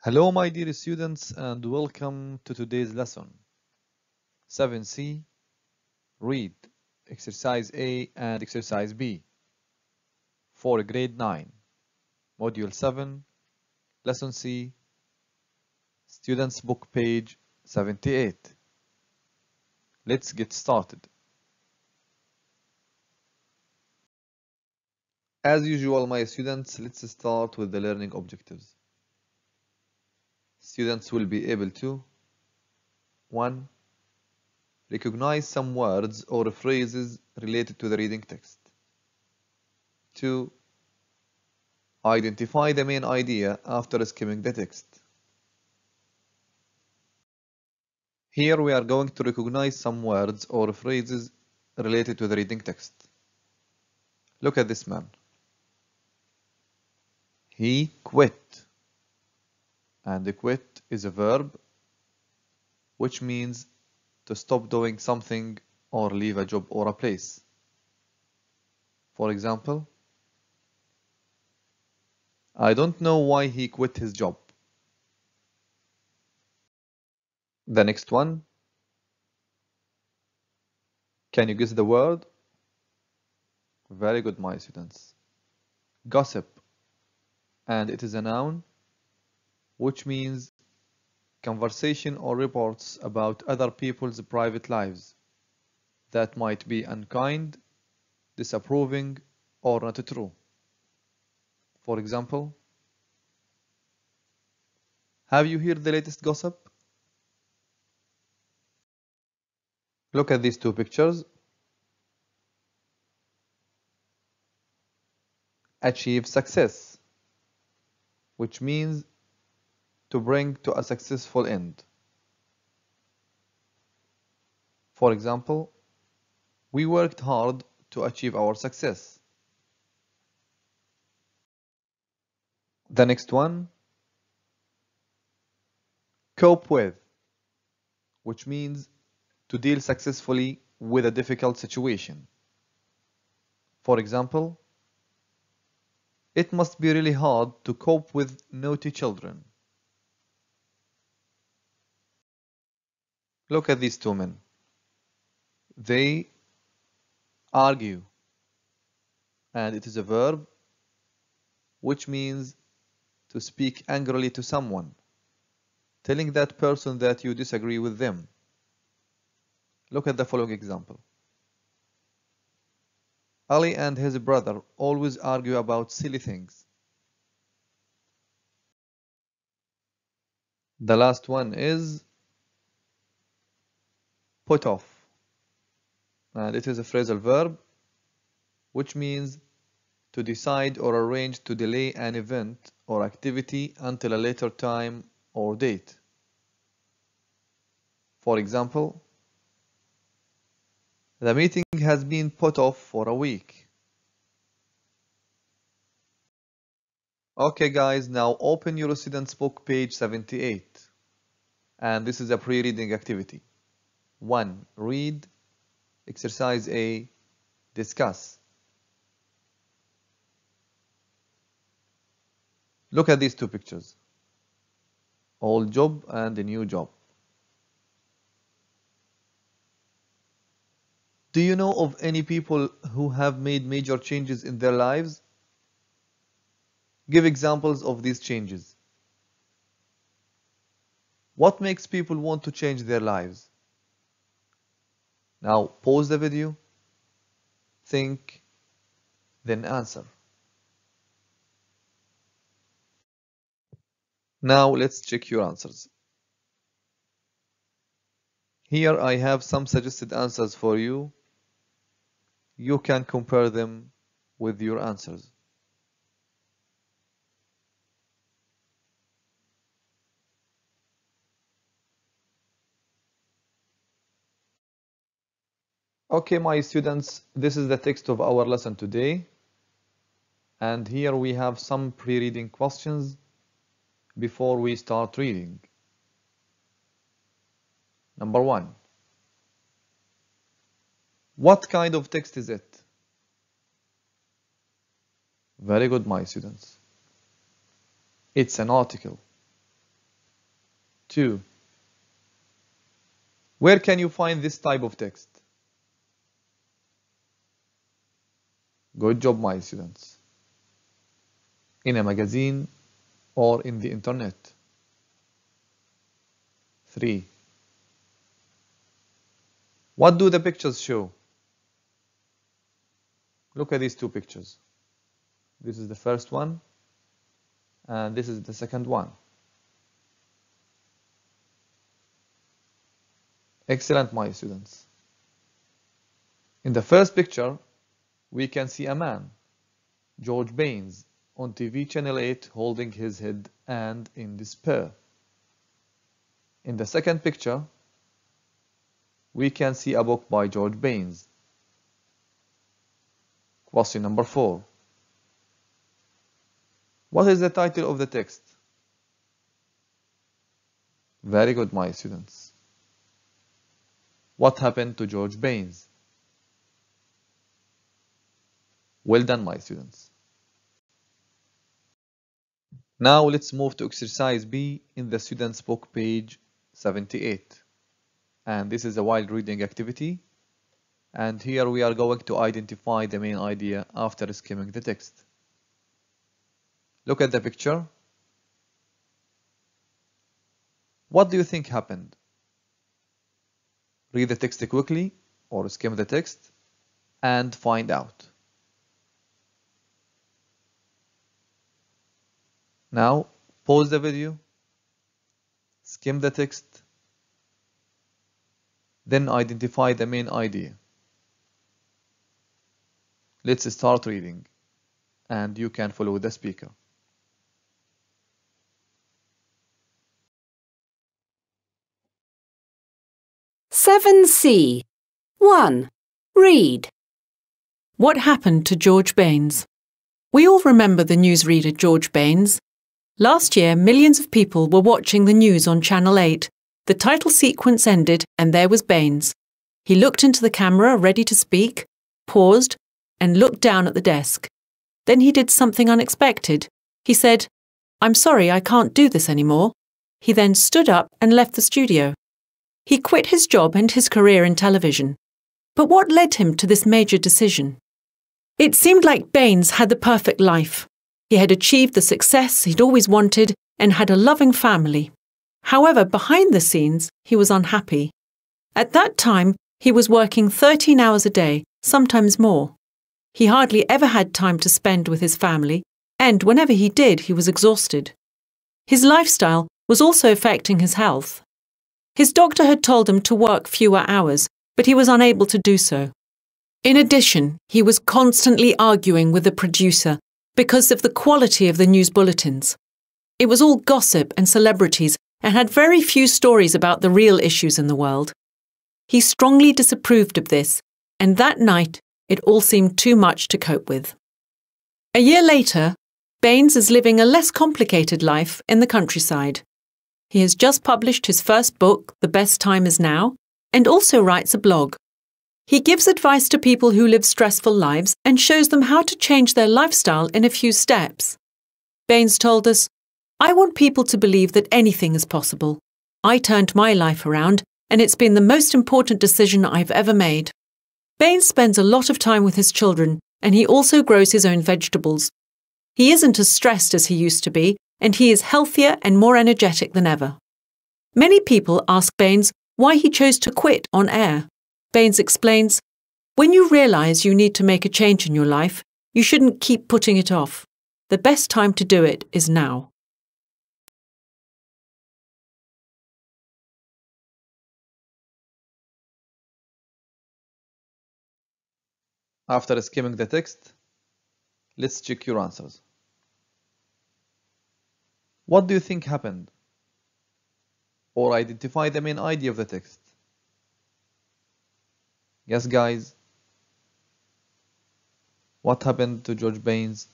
Hello, my dear students, and welcome to today's lesson. 7C, Read, Exercise A and Exercise B for Grade 9, Module 7, Lesson C, Students Book page 78. Let's get started. As usual, my students, let's start with the learning objectives. Students will be able to 1. Recognize some words or phrases related to the reading text. 2. Identify the main idea after skimming the text. Here we are going to recognize some words or phrases related to the reading text. Look at this man. He quit. And the quit is a verb which means to stop doing something or leave a job or a place. For example, I don't know why he quit his job. The next one. Can you guess the word? Very good, my students. Gossip. And it is a noun which means conversation or reports about other people's private lives that might be unkind, disapproving, or not true. For example, have you heard the latest gossip? Look at these two pictures. Achieve success, which means to bring to a successful end. For example, we worked hard to achieve our success. The next one, cope with, which means to deal successfully with a difficult situation. For example, it must be really hard to cope with naughty children. Look at these two men. They argue, and it is a verb which means to speak angrily to someone, telling that person that you disagree with them. Look at the following example. Ali and his brother always argue about silly things. The last one is put off, and it is a phrasal verb which means to decide or arrange to delay an event or activity until a later time or date. For example, the meeting has been put off for a week. Okay guys, now open your student's book page 78. And this is a pre-reading activity. 1. Read. Exercise A. Discuss. Look at these two pictures. Old job and a new job. Do you know of any people who have made major changes in their lives? Give examples of these changes. What makes people want to change their lives? Now pause the video, think, then answer. Now let's check your answers. Here I have some suggested answers for you. You can compare them with your answers. Okay, my students, this is the text of our lesson today. And here we have some pre-reading questions before we start reading. Number 1. What kind of text is it? Very good, my students. It's an article. 2. Where can you find this type of text? Good job, my students. In a magazine or in the internet? 3. What do the pictures show? Look at these two pictures. This is the first one, and this is the second one. Excellent, my students. In the first picture, we can see a man, George Baines, on TV Channel 8 holding his head and in despair. In the second picture, we can see a book by George Baines. Question number 4. What is the title of the text? Very good, my students. What happened to George Baines? Well done, my students. Now let's move to exercise B in the student's book, page 78. And this is a wild reading activity. And here we are going to identify the main idea after skimming the text. Look at the picture. What do you think happened? Read the text quickly or skim the text and find out. Now, pause the video, skim the text, then identify the main idea. Let's start reading, and you can follow the speaker. Seven C. 1. Read. What happened to George Baines? We all remember the newsreader George Baines. Last year, millions of people were watching the news on Channel 8. The title sequence ended and there was Baines. He looked into the camera, ready to speak, paused, and looked down at the desk. Then he did something unexpected. He said, "I'm sorry, I can't do this anymore." He then stood up and left the studio. He quit his job and his career in television. But what led him to this major decision? It seemed like Baines had the perfect life. He had achieved the success he'd always wanted and had a loving family. However, behind the scenes, he was unhappy. At that time, he was working 13 hours a day, sometimes more. He hardly ever had time to spend with his family, and whenever he did, he was exhausted. His lifestyle was also affecting his health. His doctor had told him to work fewer hours, but he was unable to do so. In addition, he was constantly arguing with the producer because of the quality of the news bulletins. It was all gossip and celebrities and had very few stories about the real issues in the world. He strongly disapproved of this, and that night it all seemed too much to cope with. A year later, Baines is living a less complicated life in the countryside. He has just published his first book, The Best Time Is Now, and also writes a blog. He gives advice to people who live stressful lives and shows them how to change their lifestyle in a few steps. Baines told us, "I want people to believe that anything is possible. I turned my life around, and it's been the most important decision I've ever made." Baines spends a lot of time with his children, and he also grows his own vegetables. He isn't as stressed as he used to be, and he is healthier and more energetic than ever. Many people ask Baines why he chose to quit on air. Baines explains, "When you realize you need to make a change in your life, you shouldn't keep putting it off. The best time to do it is now." After skimming the text, let's check your answers. What do you think happened? Or identify the main idea of the text. Yes, guys. What happened to George Baines?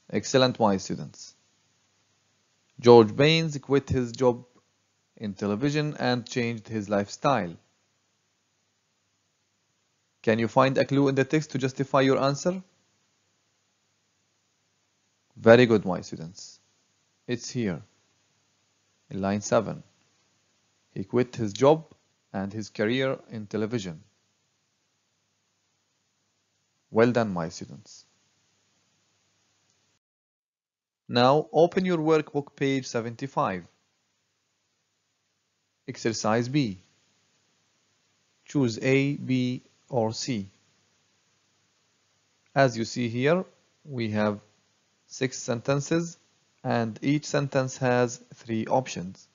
Excellent, my students. George Baines quit his job in television and changed his lifestyle. Can you find a clue in the text to justify your answer? Very good, my students. It's here. In line 7, he quit his job and his career in television. Well done, my students. Now open your workbook page 75. Exercise B. Choose A, B, or C. As you see here, we have 6 sentences and each sentence has 3 options.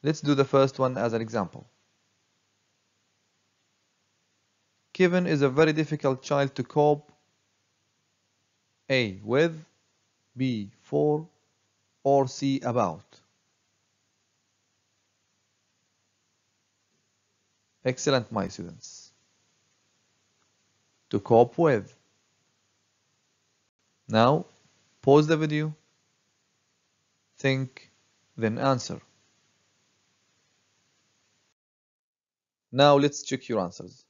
Let's do the first one as an example. Kevin is a very difficult child to cope A. with, B. for, or C. about. Excellent, my students. To cope with. Now, pause the video, think, then answer. Now let's check your answers.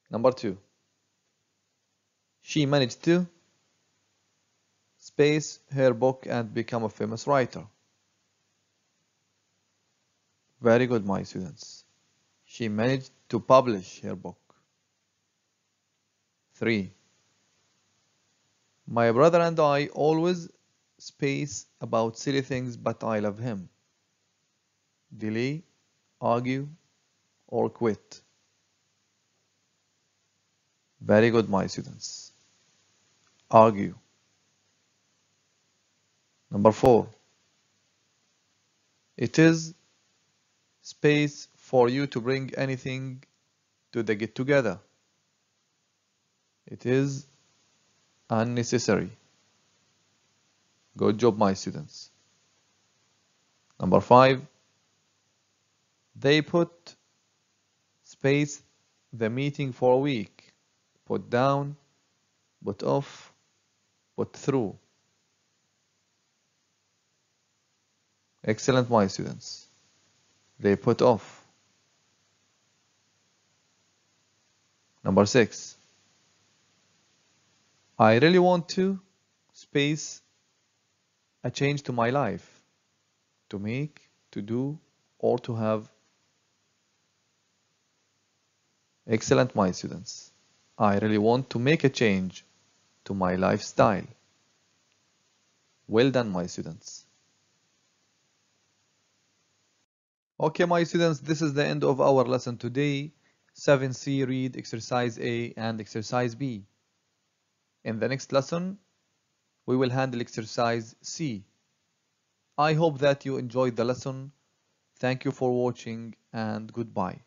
Number 2. She managed to space her book and become a famous writer. Very good, my students. She managed to publish her book. 3. My brother and I always space about silly things, but I love him. Delay, argue, or quit. Very good, my students. Argue. Number 4. It is space for you to bring anything to the get-together. It is unnecessary. Good job, my students. Number 5. They put space the meeting for a week. Put down, put off, put through. Excellent, my students. They put off. Number 6. I really want to space a change to my life. To make, to do, or to have. Excellent, my students. I really want to make a change to my lifestyle. Well done, my students. Okay, my students, this is the end of our lesson today. 7C, read exercise A and exercise B. In the next lesson, we will handle exercise C. I hope that you enjoyed the lesson. Thank you for watching and goodbye.